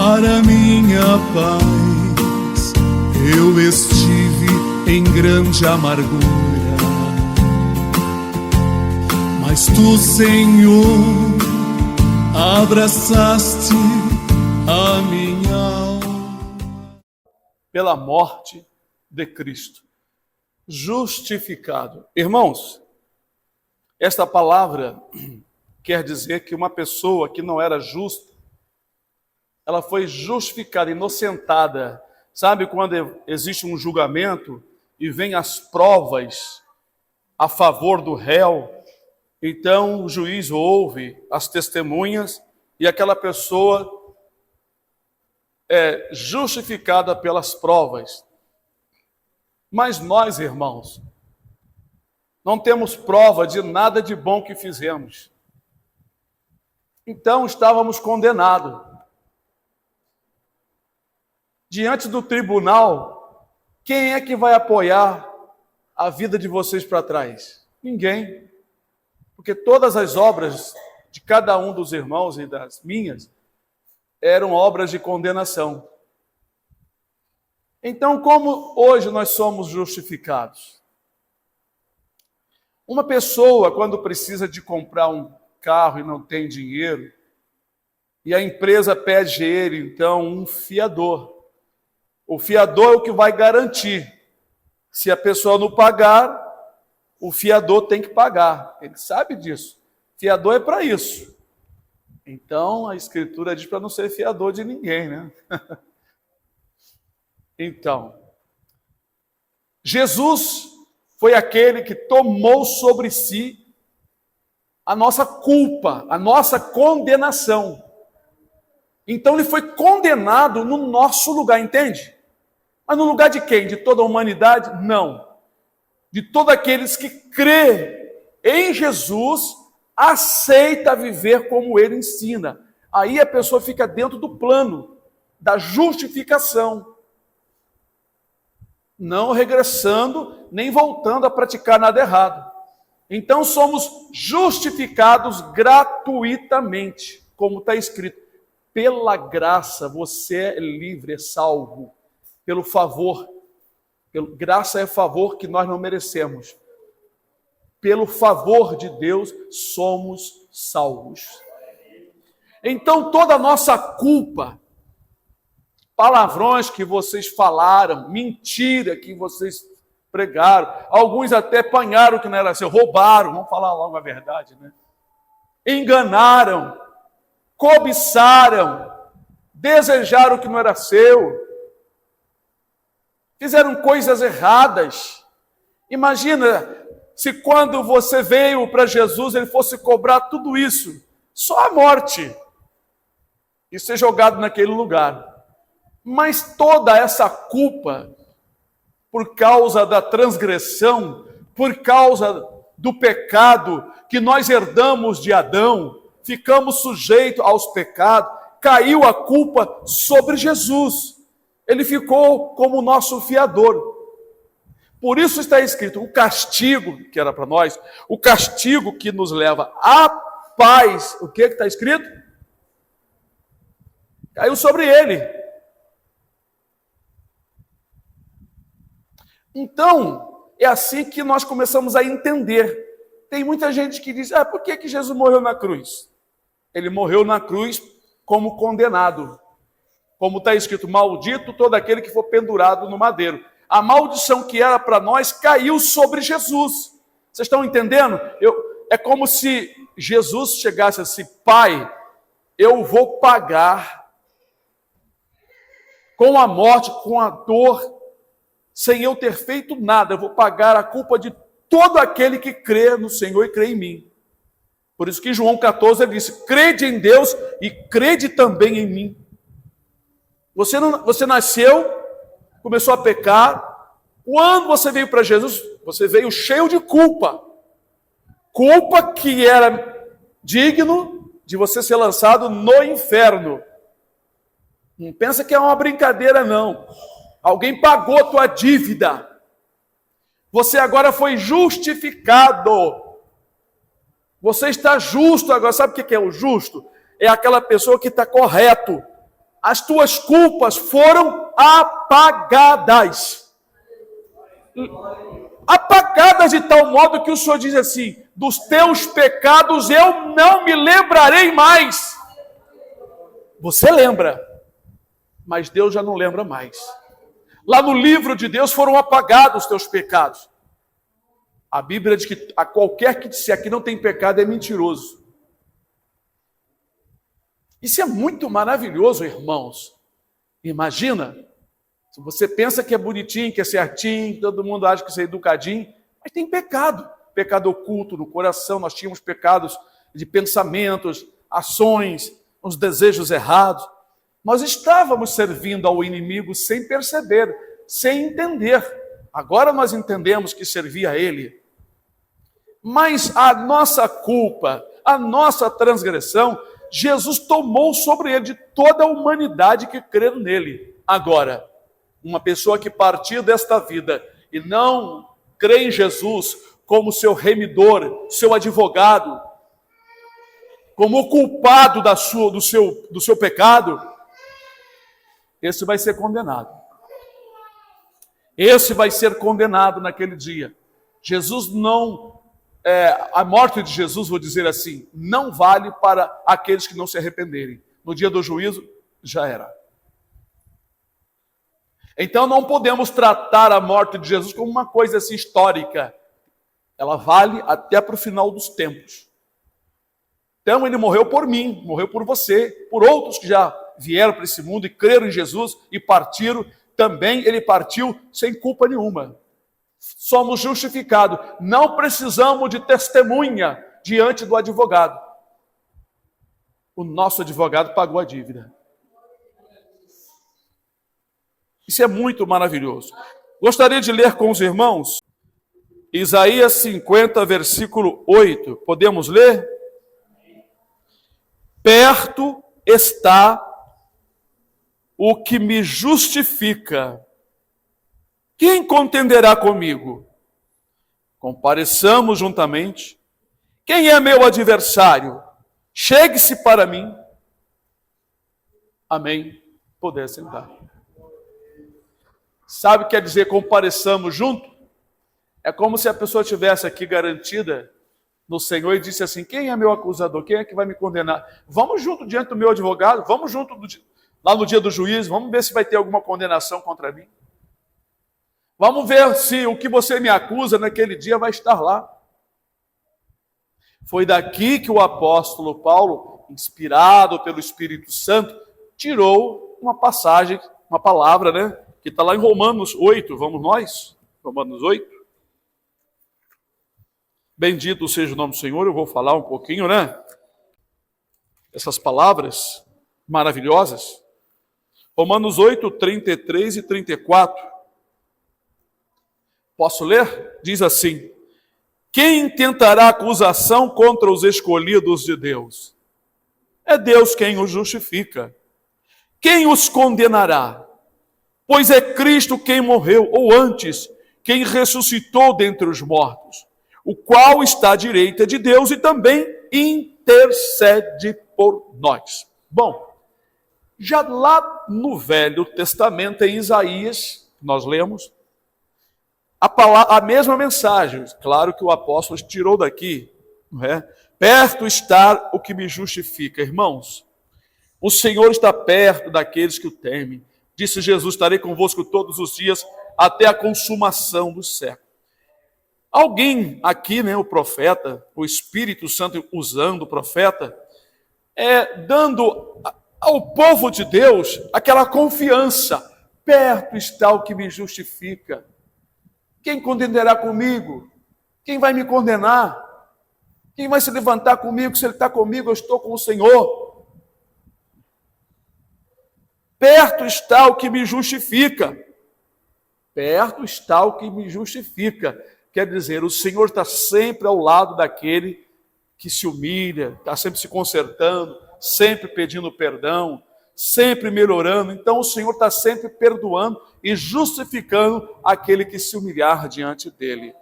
Para minha paz, eu estive em grande amargura, mas tu, Senhor, abraçaste a minha alma. Pela morte de Cristo, justificado. Irmãos, esta palavra quer dizer que uma pessoa que não era justa, ela foi justificada, inocentada. Sabe quando existe um julgamento e vem as provas a favor do réu? Então o juiz ouve as testemunhas e aquela pessoa é justificada pelas provas. Mas nós, irmãos, não temos prova de nada de bom que fizemos. Então estávamos condenados. Diante do tribunal, quem é que vai apoiar a vida de vocês para trás? Ninguém. Porque todas as obras de cada um dos irmãos e das minhas eram obras de condenação. Então, como hoje nós somos justificados? Uma pessoa, quando precisa de comprar um carro e não tem dinheiro, e a empresa pede ele, então, um fiador. O fiador é o que vai garantir. Se a pessoa não pagar, o fiador tem que pagar. Ele sabe disso. Fiador é para isso. Então, a Escritura diz para não ser fiador de ninguém, né? Então, Jesus foi aquele que tomou sobre si a nossa culpa, a nossa condenação. Então, ele foi condenado no nosso lugar, entende? Mas no lugar de quem? De toda a humanidade? Não. De todos aqueles que crê em Jesus, aceita viver como ele ensina. Aí a pessoa fica dentro do plano da justificação. Não regressando, nem voltando a praticar nada errado. Então somos justificados gratuitamente, como está escrito. Pela graça você é livre, é salvo. Pelo favor. Graça é favor que nós não merecemos. Pelo favor de Deus somos salvos. Então toda a nossa culpa, palavrões que vocês falaram, mentira que vocês pregaram, alguns até apanharam que não era seu, roubaram, vamos falar logo a verdade, né? Enganaram, cobiçaram, desejaram o que não era seu, fizeram coisas erradas. Imagina se quando você veio para Jesus, ele fosse cobrar tudo isso, só a morte, e ser jogado naquele lugar. Mas toda essa culpa, por causa da transgressão, por causa do pecado que nós herdamos de Adão, ficamos sujeitos aos pecados, caiu a culpa sobre Jesus. Ele ficou como nosso fiador. Por isso está escrito, o castigo, que era para nós, o castigo que nos leva à paz, o que está escrito? Caiu sobre ele. Então, é assim que nós começamos a entender. Tem muita gente que diz, por que Jesus morreu na cruz? Ele morreu na cruz como condenado. Como está escrito, maldito todo aquele que for pendurado no madeiro. A maldição que era para nós caiu sobre Jesus. Vocês estão entendendo? É como se Jesus chegasse assim, Pai, eu vou pagar com a morte, com a dor, sem eu ter feito nada. Eu vou pagar a culpa de todo aquele que crê no Senhor e crê em mim. Por isso que João 14 ele disse, crede em Deus e crede também em mim. Você nasceu, começou a pecar. Quando você veio para Jesus, você veio cheio de culpa. Culpa que era digno de você ser lançado no inferno. Não pensa que é uma brincadeira, não. Alguém pagou a tua dívida. Você agora foi justificado. Você está justo agora. Sabe o que é o justo? É aquela pessoa que está correto. as tuas culpas foram apagadas. Apagadas de tal modo que o Senhor diz assim: dos teus pecados eu não me lembrarei mais. Você lembra, mas Deus já não lembra mais. Lá no livro de Deus foram apagados os teus pecados. A Bíblia diz que a qualquer que disser que não tem pecado é mentiroso. Isso é muito maravilhoso, irmãos. Imagina, se você pensa que é bonitinho, que é certinho, todo mundo acha que você é educadinho, mas tem pecado. Pecado oculto no coração, nós tínhamos pecados de pensamentos, ações, os desejos errados. Nós estávamos servindo ao inimigo sem perceber, sem entender. Agora nós entendemos que servia a ele. Mas a nossa culpa, a nossa transgressão, Jesus tomou sobre ele de toda a humanidade que crê nele. Agora, uma pessoa que partir desta vida e não crê em Jesus como seu remidor, seu advogado, como o culpado do seu pecado, esse vai ser condenado. Esse vai ser condenado naquele dia. Jesus não, a morte de Jesus, vou dizer assim, não vale para aqueles que não se arrependerem. No dia do juízo, já era. Então não podemos tratar a morte de Jesus como uma coisa assim histórica. Ela vale até para o final dos tempos. Então ele morreu por mim, morreu por você, por outros que já vieram para esse mundo e creram em Jesus e partiram. Também ele partiu sem culpa nenhuma. Somos justificados. Não precisamos de testemunha diante do advogado. O nosso advogado pagou a dívida. Isso é muito maravilhoso. Gostaria de ler com os irmãos Isaías 50, versículo 8. Podemos ler? Perto está o que me justifica. Quem contenderá comigo? Compareçamos juntamente. Quem é meu adversário? Chegue-se para mim. Amém. Poder sentar. Sabe o que quer dizer compareçamos junto? É como se a pessoa estivesse aqui garantida no Senhor e disse assim: quem é meu acusador? Quem é que vai me condenar? Vamos junto diante do meu advogado, vamos junto lá no dia do juízo, vamos ver se vai ter alguma condenação contra mim. Vamos ver se o que você me acusa naquele dia vai estar lá. Foi daqui que o apóstolo Paulo, inspirado pelo Espírito Santo, tirou uma passagem, uma palavra, né? Que está lá em Romanos 8. Vamos nós? Romanos 8. Bendito seja o nome do Senhor. Eu vou falar um pouquinho, né? Essas palavras maravilhosas. Romanos 8, 33 e 34. Posso ler? Diz assim: quem intentará acusação contra os escolhidos de Deus? É Deus quem os justifica. Quem os condenará? Pois é Cristo quem morreu, ou antes, quem ressuscitou dentre os mortos, o qual está à direita de Deus e também intercede por nós. Bom, já lá no Velho Testamento, em Isaías, nós lemos, a mesma mensagem. Claro que o apóstolo tirou daqui, não é? Perto está o que me justifica. Irmãos, o Senhor está perto daqueles que o temem. Disse Jesus: estarei convosco todos os dias até a consumação do século. Alguém aqui, né, o profeta, o Espírito Santo usando o profeta, dando ao povo de Deus aquela confiança: perto está o que me justifica. Quem condenará comigo? Quem vai me condenar? Quem vai se levantar comigo? Se ele está comigo, eu estou com o Senhor. Perto está o que me justifica. Perto está o que me justifica. Quer dizer, o Senhor está sempre ao lado daquele que se humilha, está sempre se consertando, sempre pedindo perdão, sempre melhorando. Então o Senhor está sempre perdoando e justificando aquele que se humilhar diante dele.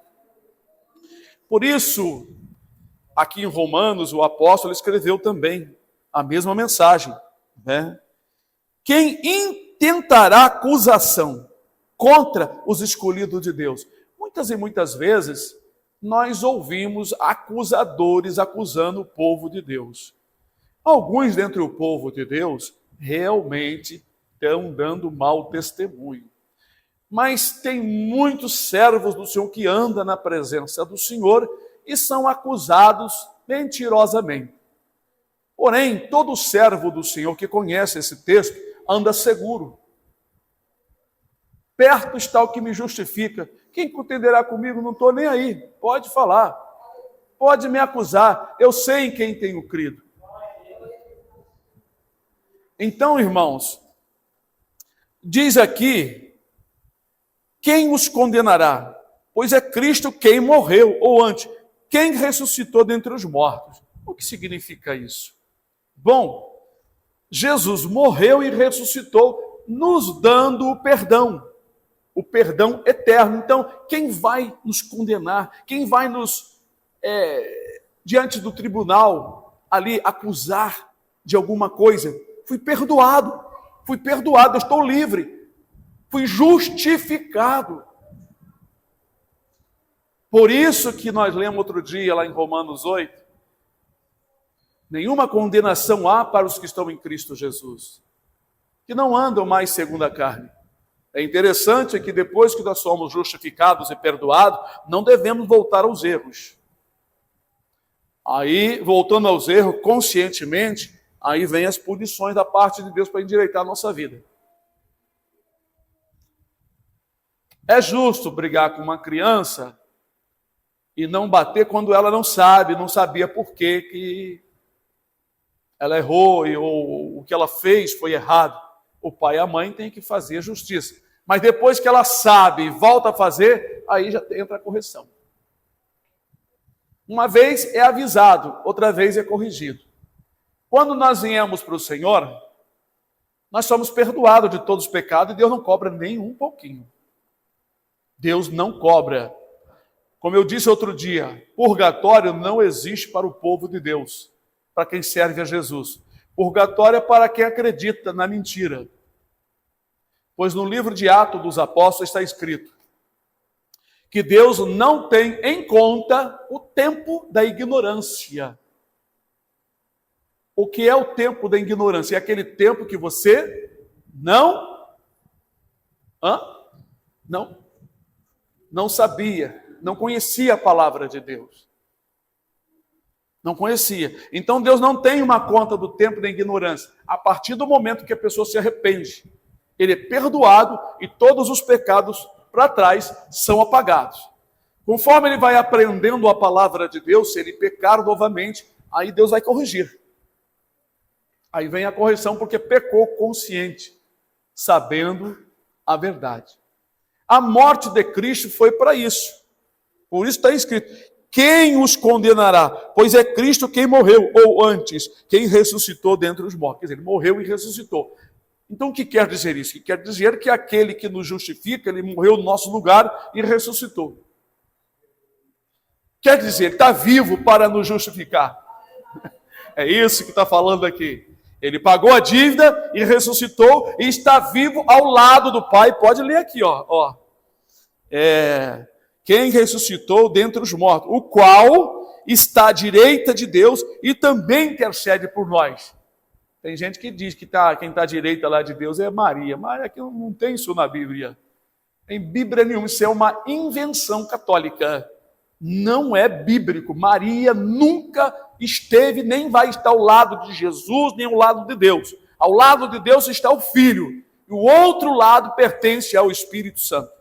Por isso, aqui em Romanos, o apóstolo escreveu também a mesma mensagem, né? Quem intentará acusação contra os escolhidos de Deus? Muitas e muitas vezes nós ouvimos acusadores acusando o povo de Deus. Alguns dentre o povo de Deus realmente estão dando mau testemunho. Mas tem muitos servos do Senhor que andam na presença do Senhor e são acusados mentirosamente. Porém, todo servo do Senhor que conhece esse texto anda seguro. Perto está o que me justifica. Quem contenderá comigo? Não estou nem aí. Pode falar. Pode me acusar. Eu sei em quem tenho crido. Então, irmãos, diz aqui, quem os condenará? Pois é Cristo quem morreu, ou antes, quem ressuscitou dentre os mortos. O que significa isso? Bom, Jesus morreu e ressuscitou, nos dando o perdão eterno. Então, quem vai nos condenar? Quem vai nos, diante do tribunal, ali, acusar de alguma coisa? Fui perdoado, eu estou livre, fui justificado. Por isso que nós lemos outro dia, lá em Romanos 8, nenhuma condenação há para os que estão em Cristo Jesus, que não andam mais segundo a carne. É interessante que depois que nós somos justificados e perdoados, não devemos voltar aos erros. Aí, voltando aos erros conscientemente, aí vem as punições da parte de Deus para endireitar a nossa vida. É justo brigar com uma criança e não bater quando ela não sabia por que ela errou ou o que ela fez foi errado. O pai e a mãe têm que fazer justiça. Mas depois que ela sabe e volta a fazer, aí já entra a correção. Uma vez é avisado, outra vez é corrigido. Quando nós viemos para o Senhor, nós somos perdoados de todos os pecados e Deus não cobra nem um pouquinho. Deus não cobra. Como eu disse outro dia, purgatório não existe para o povo de Deus, para quem serve a Jesus. Purgatório é para quem acredita na mentira. Pois no livro de Atos dos Apóstolos está escrito que Deus não tem em conta o tempo da ignorância. O que é o tempo da ignorância? É aquele tempo que você não sabia, não conhecia a palavra de Deus. Não conhecia. Então Deus não tem uma conta do tempo da ignorância. A partir do momento que a pessoa se arrepende, ele é perdoado e todos os pecados para trás são apagados. Conforme ele vai aprendendo a palavra de Deus, se ele pecar novamente, aí Deus vai corrigir. Aí vem a correção porque pecou consciente, sabendo a verdade. A morte de Cristo foi para isso. Por isso está escrito, quem os condenará? Pois é Cristo quem morreu, ou antes, quem ressuscitou dentre os mortos. Quer dizer, ele morreu e ressuscitou. Então o que quer dizer isso? Quer dizer que aquele que nos justifica, ele morreu no nosso lugar e ressuscitou. Quer dizer, ele está vivo para nos justificar. É isso que está falando aqui. Ele pagou a dívida e ressuscitou e está vivo ao lado do Pai. Pode ler aqui, ó. Quem ressuscitou dentre os mortos, o qual está à direita de Deus e também intercede por nós. Tem gente que diz que quem está à direita lá de Deus é Maria. Mas aqui não tem isso na Bíblia. Em Bíblia nenhuma, isso é uma invenção católica. Não é bíblico. Maria nunca esteve, nem vai estar ao lado de Jesus, nem ao lado de Deus. Ao lado de Deus está o Filho. E o outro lado pertence ao Espírito Santo,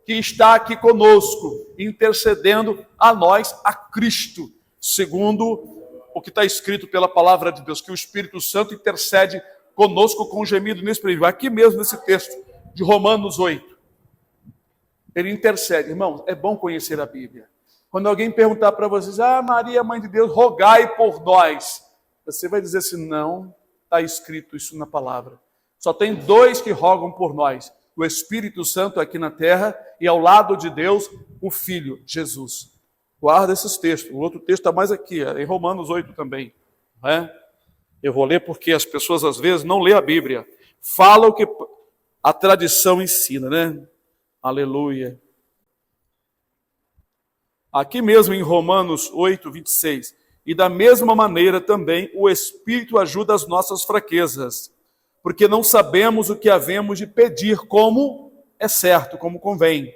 que está aqui conosco, intercedendo a nós, a Cristo, segundo o que está escrito pela palavra de Deus, que o Espírito Santo intercede conosco com gemido inexprimível. Aqui mesmo nesse texto de Romanos 8. Ele intercede. Irmãos, é bom conhecer a Bíblia. Quando alguém perguntar para vocês, Maria, Mãe de Deus, rogai por nós. Você vai dizer assim, não está escrito isso na palavra. Só tem dois que rogam por nós. O Espírito Santo aqui na terra e ao lado de Deus, o Filho, Jesus. Guarda esses textos. O outro texto está mais aqui, em Romanos 8 também. Não é? Eu vou ler porque as pessoas às vezes não lêem a Bíblia. Falam o que a tradição ensina, né? Aleluia. Aqui mesmo em Romanos 8, 26. E da mesma maneira também o Espírito ajuda as nossas fraquezas, porque não sabemos o que havemos de pedir como é certo, como convém.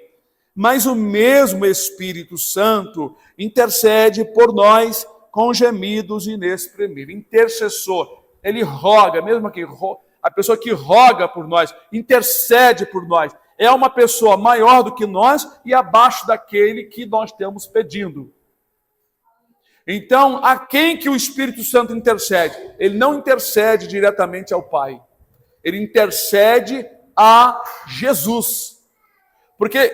Mas o mesmo Espírito Santo intercede por nós com gemidos inexprimíveis. Intercessor, ele roga, mesmo que a pessoa que roga por nós, intercede por nós, é uma pessoa maior do que nós e abaixo daquele que nós estamos pedindo. Então, a quem que o Espírito Santo intercede? Ele não intercede diretamente ao Pai. Ele intercede a Jesus. Porque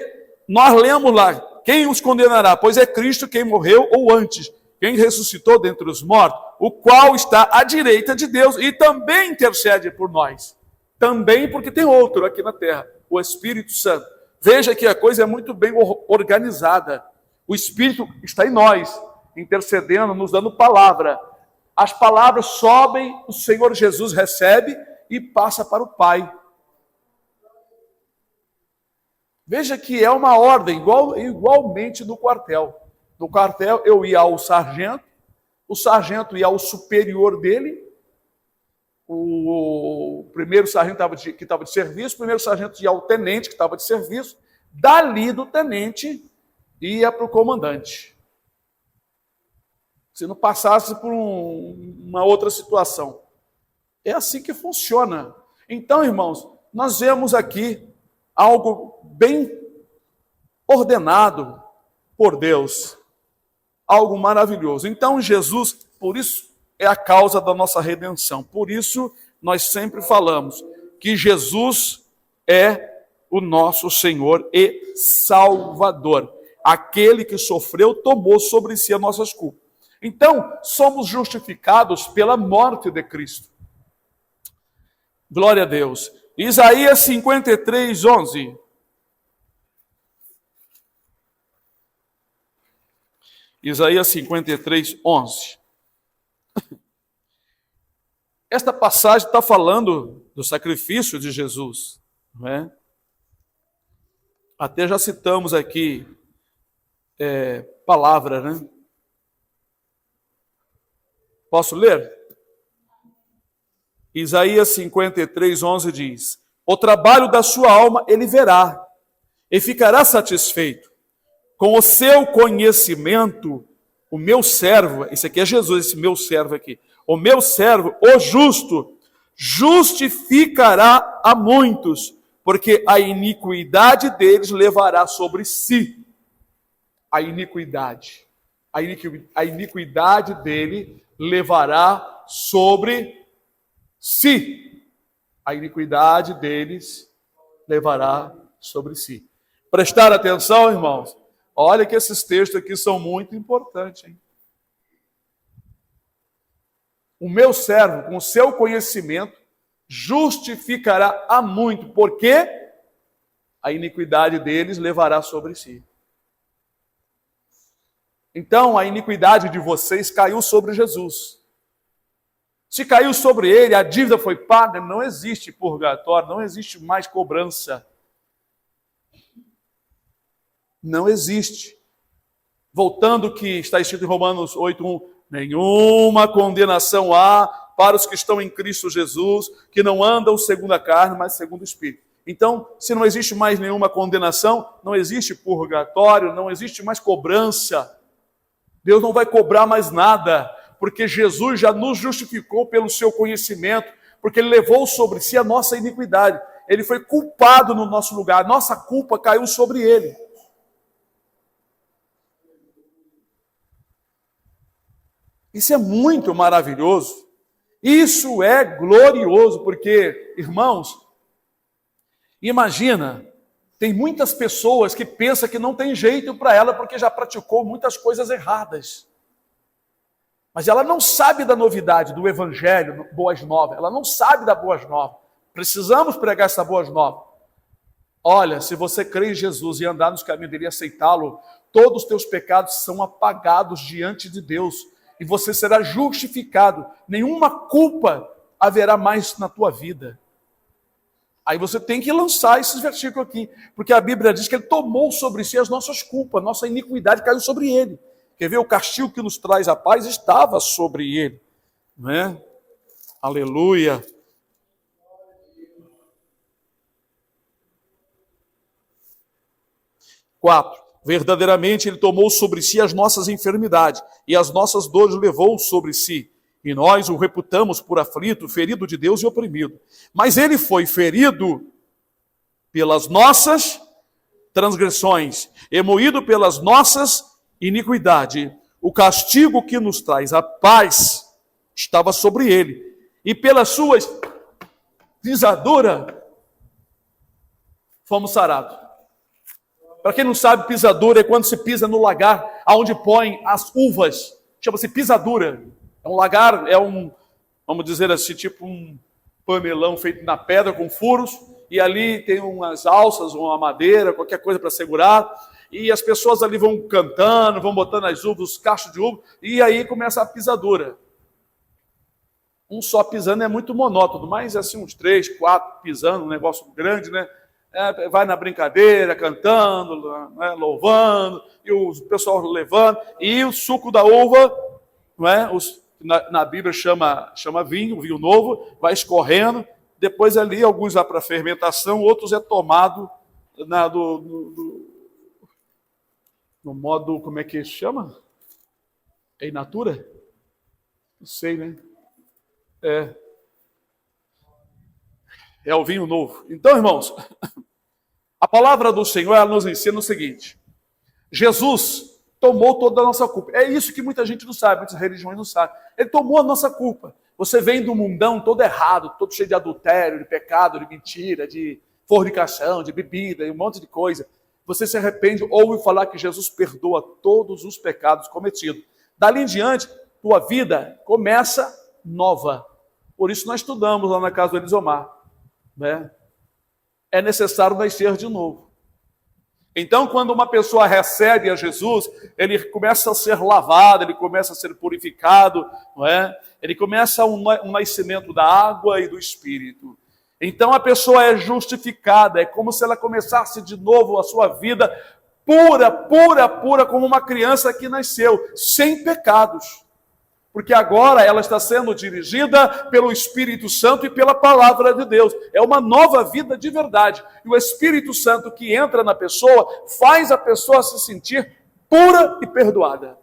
nós lemos lá, quem os condenará? Pois é Cristo quem morreu ou antes, quem ressuscitou dentre os mortos, o qual está à direita de Deus e também intercede por nós. Também porque tem outro aqui na terra, o Espírito Santo. Veja que a coisa é muito bem organizada. O Espírito está em nós, intercedendo, nos dando palavra. As palavras sobem, o Senhor Jesus recebe e passa para o Pai. Veja que é uma ordem, igualmente no quartel. No quartel eu ia ao sargento, o sargento ia ao superior dele, o primeiro sargento que estava de serviço, o primeiro sargento ia ao tenente que estava de serviço, dali do tenente ia para o comandante. Se não passasse por uma outra situação. É assim que funciona. Então, irmãos, nós vemos aqui algo bem ordenado por Deus. Algo maravilhoso. Então, Jesus, por isso, é a causa da nossa redenção. Por isso, nós sempre falamos que Jesus é o nosso Senhor e Salvador. Aquele que sofreu, tomou sobre si as nossas culpas. Então, somos justificados pela morte de Cristo. Glória a Deus. Isaías 53, 11. Isaías 53, 11. Esta passagem está falando do sacrifício de Jesus, não é? Até já citamos aqui palavra, né? Posso ler? Isaías 53, 11 diz: o trabalho da sua alma ele verá, e ficará satisfeito. Com o seu conhecimento, o meu servo, esse aqui é Jesus, esse meu servo aqui, o meu servo, o justo, justificará a muitos, porque a iniquidade deles levará sobre si. A iniquidade dele levará sobre si. A iniquidade deles levará sobre si. Prestar atenção, irmãos? Olha que esses textos aqui são muito importantes, hein? O meu servo, com o seu conhecimento, justificará a muito, porque a iniquidade deles levará sobre si. Então, a iniquidade de vocês caiu sobre Jesus. Se caiu sobre ele, a dívida foi paga, não existe purgatório, não existe mais cobrança. Não existe. Voltando ao que está escrito em Romanos 8:1, nenhuma condenação há para os que estão em Cristo Jesus, que não andam segundo a carne, mas segundo o Espírito. Então, se não existe mais nenhuma condenação, não existe purgatório, não existe mais cobrança. Deus não vai cobrar mais nada, porque Jesus já nos justificou pelo seu conhecimento, porque ele levou sobre si a nossa iniquidade. Ele foi culpado no nosso lugar, nossa culpa caiu sobre ele. Isso é muito maravilhoso. Isso é glorioso, porque, irmãos, imagina, tem muitas pessoas que pensam que não tem jeito para ela porque já praticou muitas coisas erradas. Mas ela não sabe da novidade do Evangelho, Boas Novas. Ela não sabe da Boas Novas. Precisamos pregar essa Boas Novas. Olha, se você crê em Jesus e andar nos caminhos dele e aceitá-lo, todos os teus pecados são apagados diante de Deus. e você será justificado. Nenhuma culpa haverá mais na tua vida. Aí você tem que lançar esses versículos aqui, porque a Bíblia diz que ele tomou sobre si as nossas culpas, nossa iniquidade caiu sobre ele. Quer ver? O castigo que nos traz a paz estava sobre ele, não é? Aleluia. Quatro. Verdadeiramente ele tomou sobre si as nossas enfermidades e as nossas dores levou sobre si. E nós o reputamos por aflito, ferido de Deus e oprimido. Mas ele foi ferido pelas nossas transgressões, e moído pelas nossas iniquidades. O castigo que nos traz a paz estava sobre ele, e pelas suas pisaduras fomos sarados. Para quem não sabe, pisadura é quando se pisa no lagar onde põem as uvas. Chama-se pisadura. É um lagar, vamos dizer assim, tipo um panelão feito na pedra com furos, e ali tem umas alças, uma madeira, qualquer coisa para segurar, e as pessoas ali vão cantando, vão botando as uvas, os cachos de uva, e aí começa a pisadura. Um só pisando é muito monótono, mas assim uns 3, 4 pisando, um negócio grande, né? Vai na brincadeira, cantando, né, louvando, e o pessoal levando, e o suco da uva, não é? Na Bíblia chama vinho novo, vai escorrendo, depois ali alguns vai para a fermentação, outros é tomado no modo, como é que chama? É in natura? Não sei, né? É o vinho novo. Então, irmãos, a palavra do Senhor, ela nos ensina o seguinte: Jesus tomou toda a nossa culpa. É isso que muita gente não sabe, muitas religiões não sabem. Ele tomou a nossa culpa. Você vem do mundão todo errado, todo cheio de adultério, de pecado, de mentira, de fornicação, de bebida, e um monte de coisa. Você se arrepende, ouve falar que Jesus perdoa todos os pecados cometidos. Dali em diante, tua vida começa nova. Por isso nós estudamos lá na casa do Elisomar, né? É necessário nascer de novo. Então, quando uma pessoa recebe a Jesus, ele começa a ser lavado, ele começa a ser purificado, não é? Ele começa um nascimento da água e do Espírito. Então, a pessoa é justificada, é como se ela começasse de novo a sua vida pura, como uma criança que nasceu, sem pecados. Porque agora ela está sendo dirigida pelo Espírito Santo e pela palavra de Deus. É uma nova vida de verdade. E o Espírito Santo que entra na pessoa faz a pessoa se sentir pura e perdoada.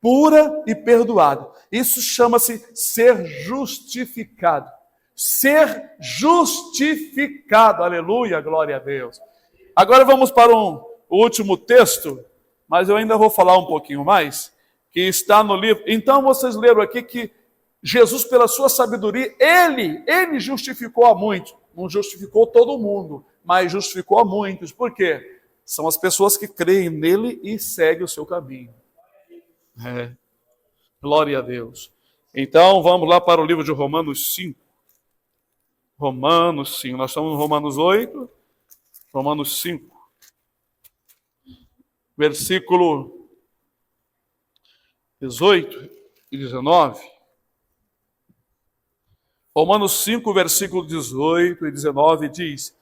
Pura e perdoada. Isso chama-se ser justificado. Ser justificado. Aleluia, glória a Deus. Agora vamos para o último texto. Mas eu ainda vou falar um pouquinho mais, que está no livro. Então vocês leram aqui que Jesus, pela sua sabedoria, ele justificou a muitos. Não justificou todo mundo, mas justificou a muitos. Por quê? São as pessoas que creem nele e seguem o seu caminho. Glória a Deus. Então vamos lá para o livro de Romanos 5. Romanos 5. Nós estamos no Romanos 8, Romanos 5. Versículo 18 e 19. Romanos 5, versículo 18 e 19 diz: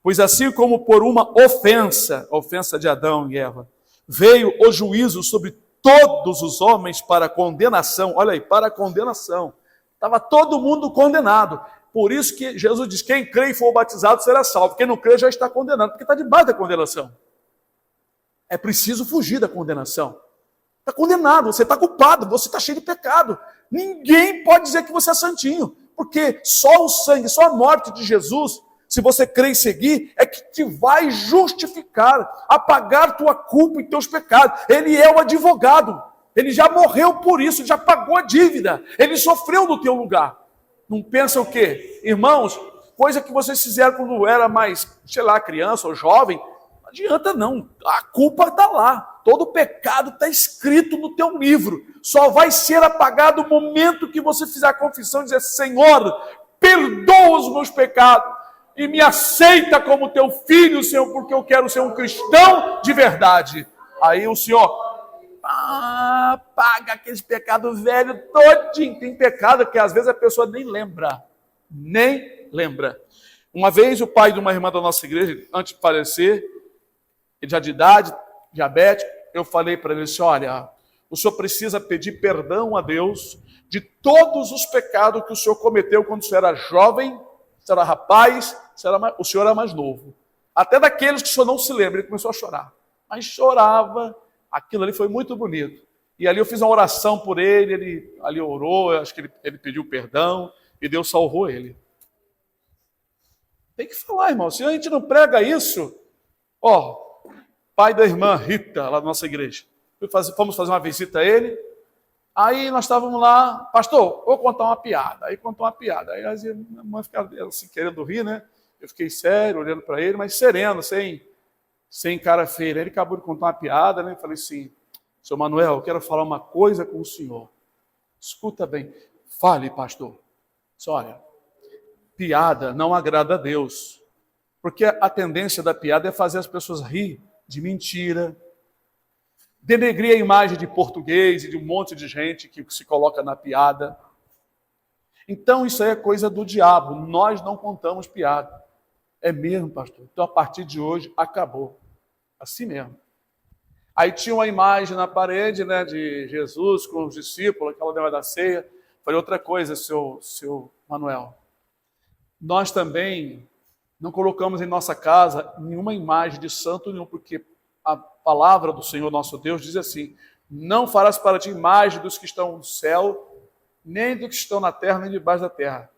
pois assim como por uma ofensa de Adão e Eva, veio o juízo sobre todos os homens para condenação. Olha aí, para condenação. Estava todo mundo condenado. Por isso que Jesus diz: quem crê e for batizado será salvo. Quem não crê já está condenado, porque está debaixo da condenação. É preciso fugir da condenação. Está condenado, você está culpado, você está cheio de pecado. Ninguém pode dizer que você é santinho, porque só o sangue, só a morte de Jesus, se você crer e seguir, é que te vai justificar, apagar tua culpa e teus pecados. Ele é o advogado, ele já morreu por isso, já pagou a dívida, ele sofreu no teu lugar. Não pensa o quê? Irmãos, coisa que vocês fizeram quando era mais, criança ou jovem, não adianta não, a culpa está lá, todo pecado está escrito no teu livro, só vai ser apagado no momento que você fizer a confissão e dizer: Senhor, perdoa os meus pecados e me aceita como teu filho, Senhor, porque eu quero ser um cristão de verdade. Aí o Senhor, apaga aqueles pecados velhos todinho. Tem pecado que às vezes a pessoa nem lembra. Nem lembra. Uma vez o pai de uma irmã da nossa igreja, antes de falecer, ele já de idade, diabético, eu falei para ele assim, olha, o senhor precisa pedir perdão a Deus de todos os pecados que o senhor cometeu quando o senhor era jovem, o senhor era rapaz, o senhor era mais novo. Até daqueles que o senhor não se lembra, ele começou a chorar. Mas chorava, aquilo ali foi muito bonito. E ali eu fiz uma oração por ele ali orou, eu acho que ele pediu perdão e Deus salvou ele. Tem que falar, irmão, se a gente não prega isso, pai da irmã Rita, lá da nossa igreja, fomos fazer uma visita a ele, aí nós estávamos lá, pastor, vou contar uma piada. Aí contou uma piada, aí a irmã ficava assim, querendo rir, né? Eu fiquei sério, olhando para ele, mas sereno, sem cara feia. Aí ele acabou de contar uma piada, né? Eu falei assim, seu Manuel, eu quero falar uma coisa com o senhor. Escuta bem, fale, pastor. Olha, piada não agrada a Deus, porque a tendência da piada é fazer as pessoas rir de mentira, denegrir a imagem de português e de um monte de gente que se coloca na piada. Então isso aí é coisa do diabo, nós não contamos piada. É mesmo, pastor? Então a partir de hoje acabou. Assim mesmo. Aí tinha uma imagem na parede, né, de Jesus com os discípulos, aquela negócio da ceia. Falei, outra coisa, seu Manuel. Nós também não colocamos em nossa casa nenhuma imagem de santo nenhum, porque a palavra do Senhor nosso Deus diz assim, não farás para ti imagem dos que estão no céu, nem dos que estão na terra, nem debaixo da terra.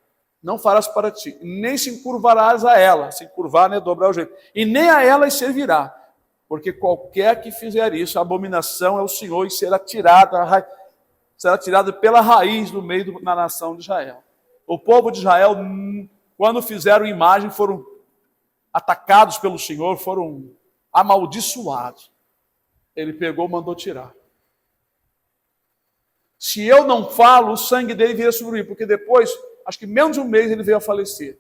Não farás para ti, nem se encurvarás a ela, se encurvar, né, dobrar o jeito, e nem a elas servirá, porque qualquer que fizer isso, a abominação é o Senhor e será tirada pela raiz do meio da nação de Israel. O povo de Israel, quando fizeram imagem, foram atacados pelo Senhor, foram amaldiçoados. Ele pegou, mandou tirar. Se eu não falo, o sangue dele viria sobre mim, porque depois, acho que menos de um mês, ele veio a falecer.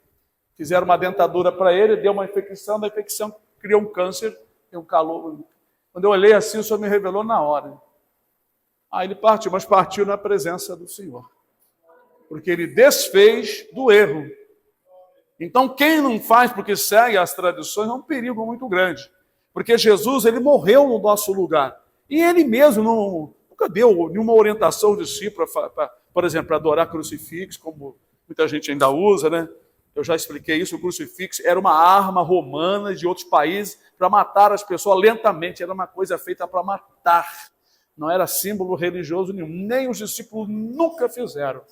Fizeram uma dentadura para ele, deu uma infecção, da infecção criou um câncer, tem um calor. Quando eu olhei assim, o Senhor me revelou na hora. Aí ele partiu, mas partiu na presença do Senhor. Porque ele desfez do erro. Então, quem não faz porque segue as tradições é um perigo muito grande. Porque Jesus, ele morreu no nosso lugar. E ele mesmo nunca deu nenhuma orientação aos discípulos, por exemplo, para adorar crucifixo, como muita gente ainda usa, né? Eu já expliquei isso, o crucifixo era uma arma romana de outros países para matar as pessoas lentamente, era uma coisa feita para matar. Não era símbolo religioso nenhum, nem os discípulos nunca fizeram.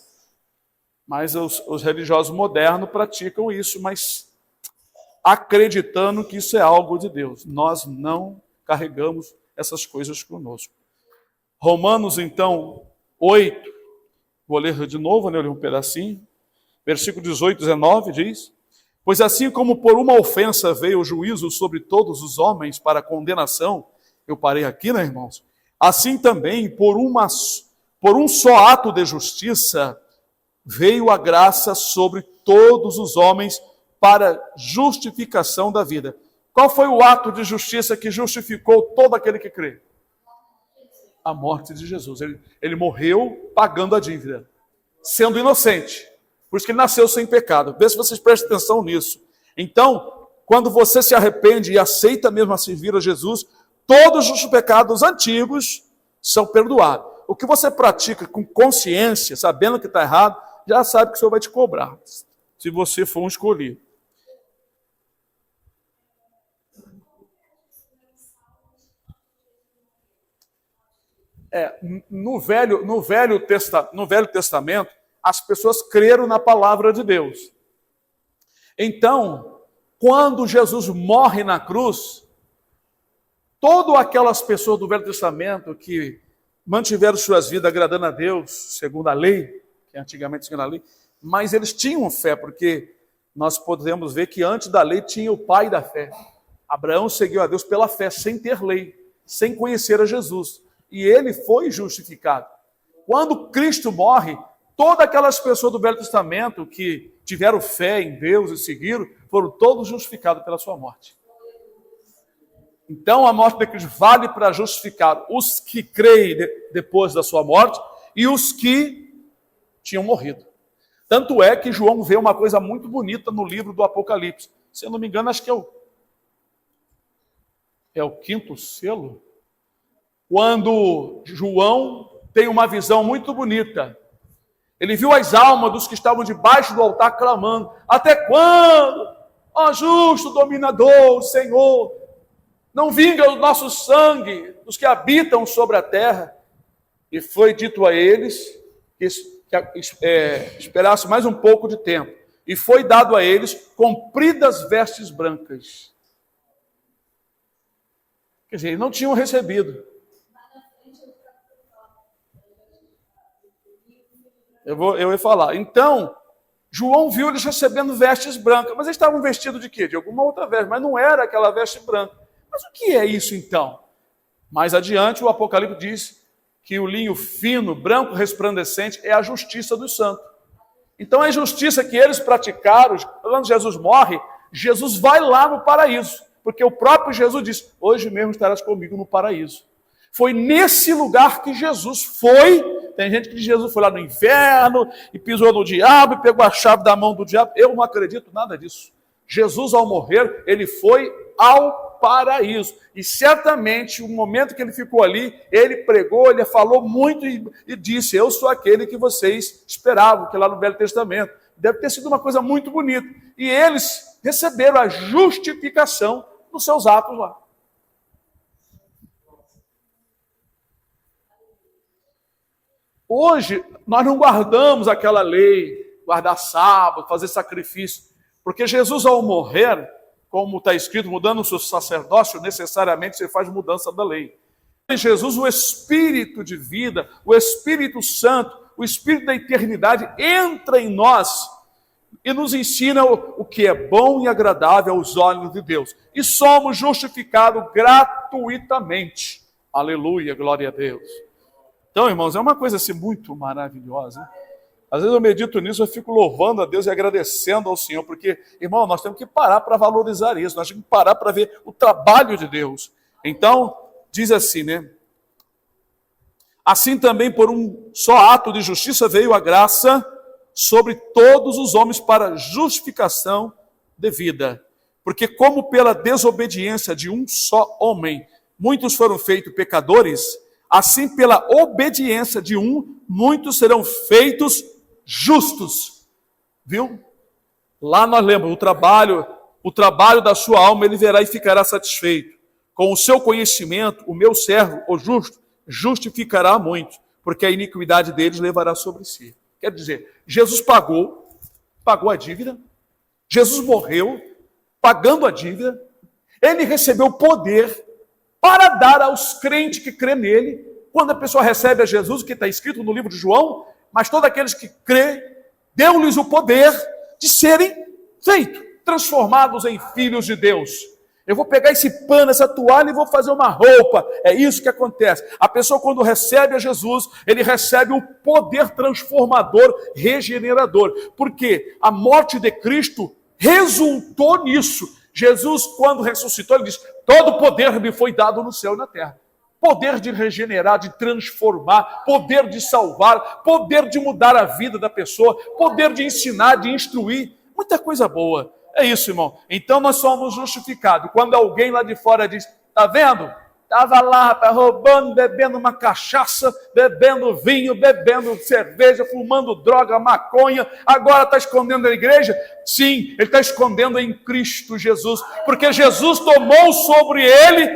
Mas os religiosos modernos praticam isso, mas acreditando que isso é algo de Deus. Nós não carregamos essas coisas conosco. Romanos, então, 8, vou ler de novo, né? Eu li um pedacinho. Versículo 18, 19 diz, pois assim como por uma ofensa veio o juízo sobre todos os homens para condenação, eu parei aqui, né, irmãos? Assim também, por um só ato de justiça, veio a graça sobre todos os homens para justificação da vida. Qual foi o ato de justiça que justificou todo aquele que crê? A morte de Jesus. Ele morreu pagando a dívida, sendo inocente. Por isso que ele nasceu sem pecado. Vê se vocês prestam atenção nisso. Então, quando você se arrepende e aceita mesmo a servir a Jesus, todos os pecados antigos são perdoados. O que você pratica com consciência, sabendo que está errado, já sabe que o Senhor vai te cobrar, se você for um escolhido. No Velho Testamento, as pessoas creram na palavra de Deus. Então, quando Jesus morre na cruz, todas aquelas pessoas do Velho Testamento que mantiveram suas vidas agradando a Deus, segundo a lei, que antigamente segundo a lei, mas eles tinham fé, porque nós podemos ver que antes da lei tinha o pai da fé. Abraão seguiu a Deus pela fé, sem ter lei, sem conhecer a Jesus. E ele foi justificado. Quando Cristo morre, todas aquelas pessoas do Velho Testamento que tiveram fé em Deus e seguiram, foram todos justificados pela sua morte. Então a morte de Cristo vale para justificar os que creem depois da sua morte e os que tinham morrido. Tanto é que João vê uma coisa muito bonita no livro do Apocalipse. Se eu não me engano, acho que é o quinto selo. Quando João tem uma visão muito bonita. Ele viu as almas dos que estavam debaixo do altar clamando: até quando, ó justo dominador, Senhor, não vinga o nosso sangue dos que habitam sobre a terra? E foi dito a eles que esperasse mais um pouco de tempo. E foi dado a eles compridas vestes brancas. Quer dizer, eles não tinham recebido. Eu ia falar. Então, João viu eles recebendo vestes brancas. Mas eles estavam vestidos de quê? De alguma outra veste. Mas não era aquela veste branca. Mas o que é isso então? Mais adiante, o Apocalipse diz que o linho fino, branco, resplandecente, é a justiça dos santos. Então, a injustiça que eles praticaram, quando Jesus morre, Jesus vai lá no paraíso. Porque o próprio Jesus disse: hoje mesmo estarás comigo no paraíso. Foi nesse lugar que Jesus foi. Tem gente que diz que Jesus foi lá no inferno e pisou no diabo e pegou a chave da mão do diabo. Eu não acredito nada disso. Jesus, ao morrer, ele foi ao paraíso. E certamente, o momento que ele ficou ali, ele pregou, ele falou muito e disse: eu sou aquele que vocês esperavam, que lá no Velho Testamento. Deve ter sido uma coisa muito bonita. E eles receberam a justificação dos seus atos lá. Hoje, nós não guardamos aquela lei, guardar sábado, fazer sacrifício, porque Jesus, ao morrer, como está escrito, mudando o seu sacerdócio, necessariamente você faz mudança da lei. Em Jesus, o Espírito de vida, o Espírito Santo, o Espírito da eternidade entra em nós e nos ensina o que é bom e agradável aos olhos de Deus. E somos justificados gratuitamente. Aleluia, glória a Deus. Então, irmãos, é uma coisa assim muito maravilhosa, hein? Às vezes eu medito nisso, eu fico louvando a Deus e agradecendo ao Senhor, porque, irmão, nós temos que parar para valorizar isso, nós temos que parar para ver o trabalho de Deus. Então, diz assim, né? Assim também, por um só ato de justiça, veio a graça sobre todos os homens para justificação de vida. Porque como pela desobediência de um só homem, muitos foram feitos pecadores, assim pela obediência de um, muitos serão feitos justos. Viu? Lá nós lembramos, o trabalho da sua alma ele verá e ficará satisfeito. Com o seu conhecimento, o meu servo, o justo, justificará muito, porque a iniquidade deles levará sobre si. Quer dizer, Jesus pagou a dívida, Jesus morreu, pagando a dívida, ele recebeu poder para dar aos crentes que crêem nele. Quando a pessoa recebe a Jesus, que está escrito no livro de João, mas todos aqueles que crêem, deu-lhes o poder de serem feitos, transformados em filhos de Deus. Eu vou pegar esse pano, essa toalha e vou fazer uma roupa. É isso que acontece. A pessoa, quando recebe a Jesus, ele recebe o poder transformador, regenerador. Porque a morte de Cristo resultou nisso. Jesus, quando ressuscitou, ele diz: todo poder me foi dado no céu e na terra. Poder de regenerar, de transformar, poder de salvar, poder de mudar a vida da pessoa, poder de ensinar, de instruir. Muita coisa boa. É isso, irmão. Então nós somos justificados. Quando alguém lá de fora diz: tá vendo? Estava lá, rapaz, roubando, bebendo uma cachaça, bebendo vinho, bebendo cerveja, fumando droga, maconha, agora está escondendo na igreja? Sim, ele está escondendo em Cristo Jesus, porque Jesus tomou sobre ele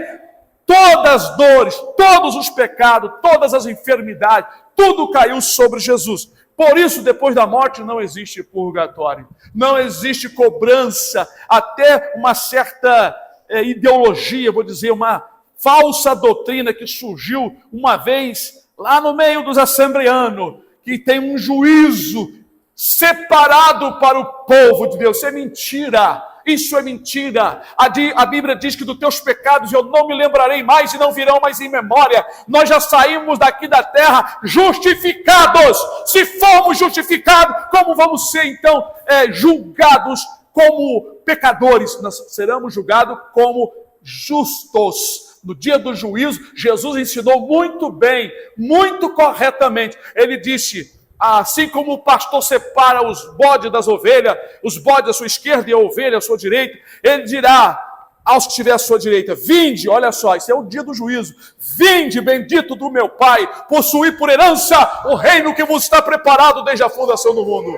todas as dores, todos os pecados, todas as enfermidades, tudo caiu sobre Jesus. Por isso, depois da morte, não existe purgatório, não existe cobrança, até uma certa ideologia, vou dizer, uma falsa doutrina que surgiu uma vez lá no meio dos assembleanos, que tem um juízo separado para o povo de Deus. Isso é mentira. Isso é mentira. A Bíblia diz que dos teus pecados eu não me lembrarei mais e não virão mais em memória. Nós já saímos daqui da terra justificados. Se formos justificados, como vamos ser então julgados como pecadores? Nós seremos julgados como justos. No dia do juízo, Jesus ensinou muito bem, muito corretamente. Ele disse, assim como o pastor separa os bodes das ovelhas, os bodes à sua esquerda e a ovelha à sua direita, ele dirá aos que estiver à sua direita, vinde, olha só, isso é o dia do juízo, vinde, bendito do meu Pai, possuí por herança o reino que vos está preparado desde a fundação do mundo.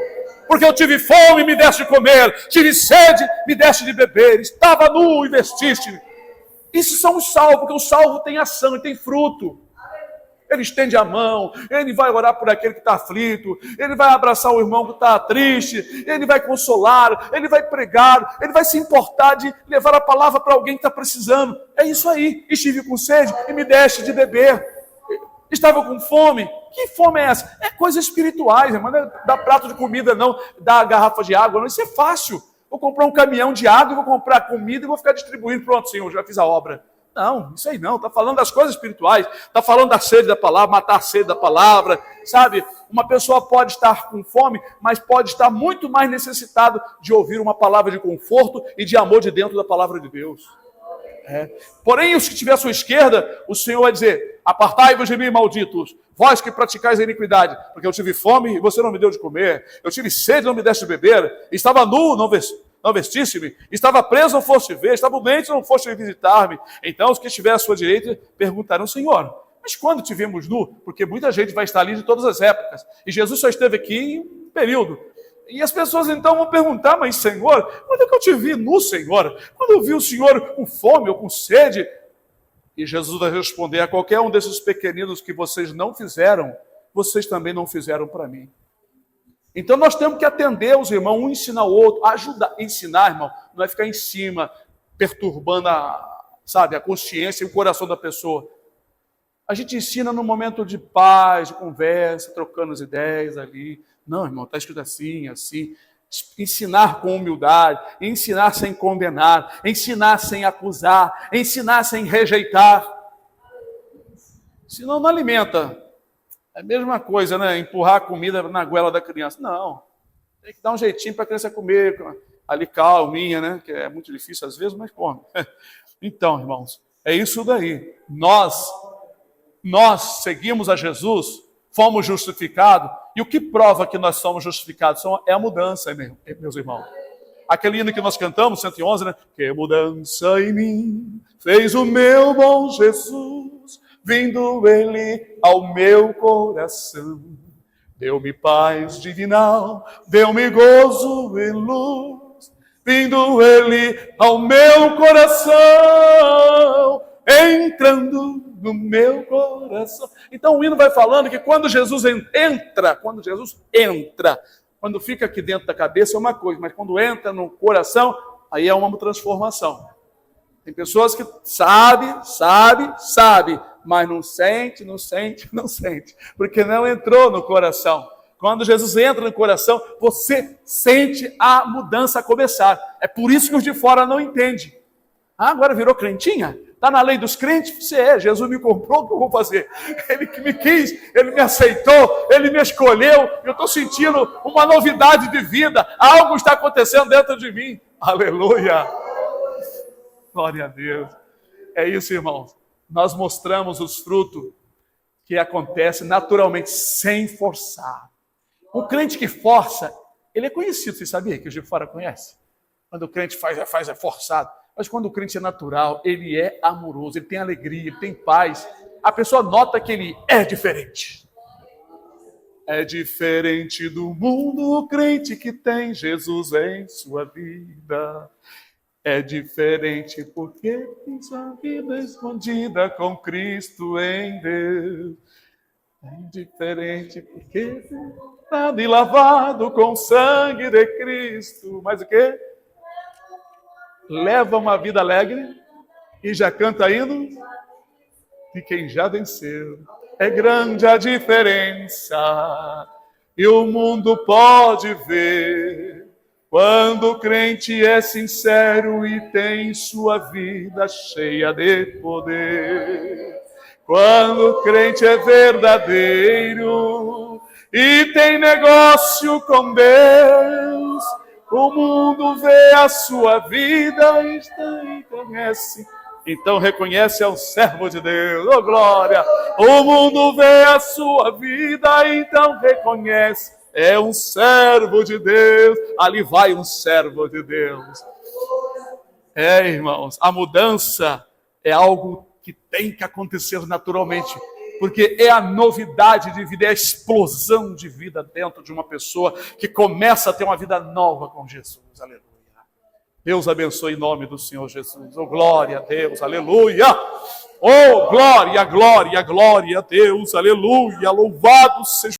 Porque eu tive fome, me deste de comer, tive sede, me deste de beber, estava nu e vestiste-me. Isso são os salvos, porque o salvo tem ação, ele tem fruto. Ele estende a mão, ele vai orar por aquele que está aflito, ele vai abraçar o irmão que está triste, ele vai consolar, ele vai pregar, ele vai se importar de levar a palavra para alguém que está precisando. É isso aí. Estive com sede e me deste de beber. Estava com fome. Que fome é essa? É coisas espirituais, irmão. Não é dar prato de comida, não, dar garrafa de água, não. Isso é fácil. Vou comprar um caminhão de água, vou comprar comida e vou ficar distribuindo. Pronto, Senhor, já fiz a obra. Não, isso aí não, está falando das coisas espirituais, está falando da sede da palavra, matar a sede da palavra, sabe? Uma pessoa pode estar com fome, mas pode estar muito mais necessitado de ouvir uma palavra de conforto e de amor de dentro da palavra de Deus. Porém, os que estiver à sua esquerda, o Senhor vai dizer, apartai-vos de mim, malditos, vós que praticais a iniquidade, porque eu tive fome e você não me deu de comer, eu tive sede e não me deste de beber, estava nu, não vestiste-me, estava preso, não foste ver, estava doente, não foste visitar-me. Então os que estiverem à sua direita perguntarão, Senhor, mas quando te vimos nu? Porque muita gente vai estar ali de todas as épocas, e Jesus só esteve aqui em um período. E as pessoas então vão perguntar, mas Senhor, quando é que eu te vi nu, Senhor? Quando eu vi o Senhor com fome ou com sede? E Jesus vai responder, a qualquer um desses pequeninos que vocês não fizeram, vocês também não fizeram para mim. Então nós temos que atender os irmãos, um ensinar o outro, ajudar, ensinar, irmão, não é ficar em cima, perturbando a consciência e o coração da pessoa. A gente ensina no momento de paz, de conversa, trocando as ideias ali. Não, irmão, está escrito assim, assim. Ensinar com humildade, ensinar sem condenar, ensinar sem acusar, ensinar sem rejeitar. Senão não alimenta. É a mesma coisa, né? Empurrar a comida na goela da criança. Não. Tem que dar um jeitinho para a criança comer, ali calminha, né? Que é muito difícil às vezes, mas come. Então, irmãos, é isso daí. Nós seguimos a Jesus, fomos justificados, e o que prova que nós somos justificados é a mudança, meus irmãos. Aquele hino que nós cantamos, 111, né? Que mudança em mim fez o meu bom Jesus, vindo ele ao meu coração. Deu-me paz divinal, deu-me gozo e luz, vindo ele ao meu coração, entrando no meu coração. Então o hino vai falando que quando Jesus entra, quando fica aqui dentro da cabeça é uma coisa, mas quando entra no coração, aí é uma transformação. Tem pessoas que sabe, mas não sente, porque não entrou no coração. Quando Jesus entra no coração, você sente a mudança começar. É por isso que os de fora não entendem. Agora virou crentinha? Está na lei dos crentes? Você é, Jesus me comprou, o que eu vou fazer? Ele que me quis, ele me aceitou, ele me escolheu, eu estou sentindo uma novidade de vida, algo está acontecendo dentro de mim. Aleluia! Glória a Deus. É isso, irmãos. Nós mostramos os frutos que acontecem naturalmente, sem forçar. O crente que força, ele é conhecido, você sabia que os de fora conhecem? Quando o crente faz é forçado. Mas quando o crente é natural, ele é amoroso, ele tem alegria, ele tem paz. A pessoa nota que ele é diferente. É diferente do mundo o crente que tem Jesus em sua vida. É diferente porque tem sua vida escondida com Cristo em Deus. É diferente porque está e lavado com o sangue de Cristo. Mas o quê? Leva uma vida alegre e já canta hino de quem já venceu. É grande a diferença e o mundo pode ver quando o crente é sincero e tem sua vida cheia de poder. Quando o crente é verdadeiro e tem negócio com Deus, o mundo vê a sua vida e conhece Então reconhece, é um servo de Deus. Oh, glória! O mundo vê a sua vida, então reconhece, é um servo de Deus. Ali vai um servo de Deus. Irmãos, a mudança é algo que tem que acontecer naturalmente, porque é a novidade de vida, é a explosão de vida dentro de uma pessoa que começa a ter uma vida nova com Jesus. Aleluia. Deus abençoe em nome do Senhor Jesus. Oh, glória a Deus, aleluia. Oh, glória, glória, glória a Deus, aleluia. Louvado seja